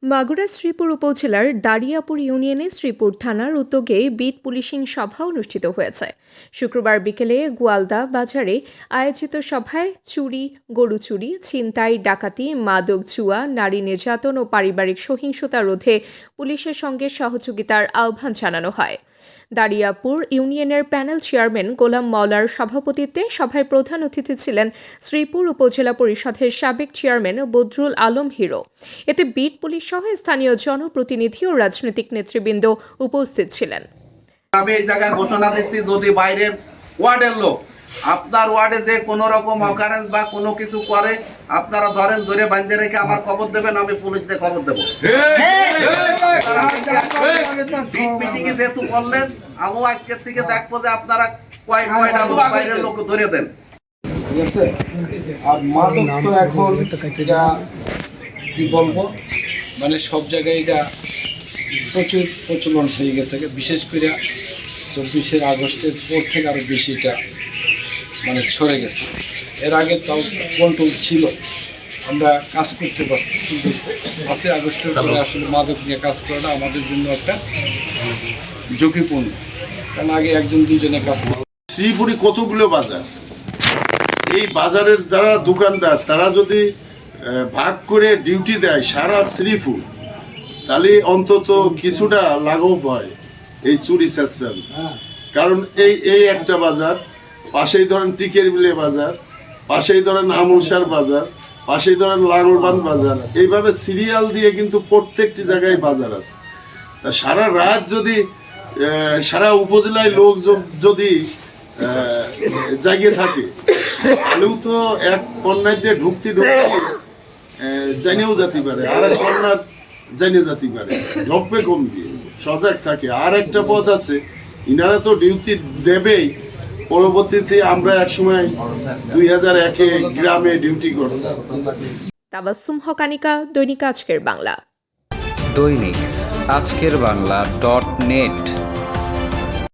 মাগুরা শ্রীপুর উপজেলার দারিয়াপুর ইউনিয়নে শ্রীপুর থানার উদ্যোগে বিট পুলিশিং সভা অনুষ্ঠিত হয়েছে। শুক্রবার বিকেলে গোয়ালদা বাজারে আয়োজিত সভায় চুরি, গরু চুরি, ছিনতাই, ডাকাতি, মাদক জুয়া, নারী নির্যাতন ও পারিবারিক সহিংসতা রোধে পুলিশের সঙ্গে সহযোগিতার আহ্বান জানানো হয়। দারিয়াপুর ইউনিয়নের প্যানেল চেয়ারম্যান গোলাম মাওলার সভাপতিত্বে সভায় প্রধান অতিথি ছিলেন শ্রীপুর উপজেলা পরিষদের সাবেক চেয়ারম্যান বদরুল আলম হিরো। এতে বিট পুলিশ সহ স্থানীয় জনপ্রতিনিধি ও রাজনৈতিক নেতৃবৃন্দ উপস্থিত ছিলেন। আমি এই জায়গায় ঘোষণা দিচ্ছি, যদি বাইরের ওয়ার্ডের লোক আপনার ওয়ার্ডে যে কোনো রকম অকারেন্স বা কোনো কিছু করে, আপনারা ধরে বাঁধে রেখে আমার খবর দেবেন, আমি পুলিশকে খবর দেবো। মিটিংয়ে যেহেতু বললেন, আমিও আজকের থেকে দেখবো যে আপনারা কয়টা লোক বাইরের লোক ধরে দেন। ঠিক আছে। আর মাদক তো এখন এটা কি বলবো, মানে সব জায়গায় এটা প্রচুর প্রচলন হয়ে গেছে, বিশেষ করে 24শে আগস্টের পর থেকে আরও বেশি এটা মানে ছড়ে গেছে। এর আগে তাও কন্ট্রোল ছিল, আমরা কাজ করতে পারছি, কিন্তু 5 আগস্টের পরে আসলে মাদক নিয়ে কাজ করাটা আমাদের জন্য একটা ঝুঁকিপূর্ণ, কারণ আগে একজন দুজনে কাজ করত। শ্রীপুরে কতগুলো বাজার, এই বাজারের যারা দোকানদার তারা যদি ভাগ করে ডিউটি দেয় সারা শ্রীপুর, তাহলে অন্তত কিছুটা লাঘব হয় এই চুরি চেঁচড়ান। কারণ এই একটা বাজার, পাশেই ধরেন টিকের বিলে বাজার, পাশেই ধরেন আমুলসার বাজার, পাশেই ধরেন লাঙ্গলবান বাজার, এইভাবে সিরিয়াল দিয়ে কিন্তু প্রত্যেকটি জায়গায় বাজার আছে। তা সারা রাত যদি সারা উপজেলায় লোক যদি জাগিয়ে থাকে, তাহলেও তো এক কন্যায় দিয়ে ঢুকতে জানিয়েও যেতে পারে, আর এক কন্যার জানিয়ে যেতে পারে, ঢপে কম দিয়ে সজাগ থাকে। আর একটা পথ আছে, ইনারা তো ডিউটি দেবেই, পরবর্তীতে আমরা একসময় 2001-এ গ্রামে ডিউটি করতাম। তাবাসসুম হকানিকা, দৈনিক আজকের বাংলা। দৈনিক আজকের বাংলা .net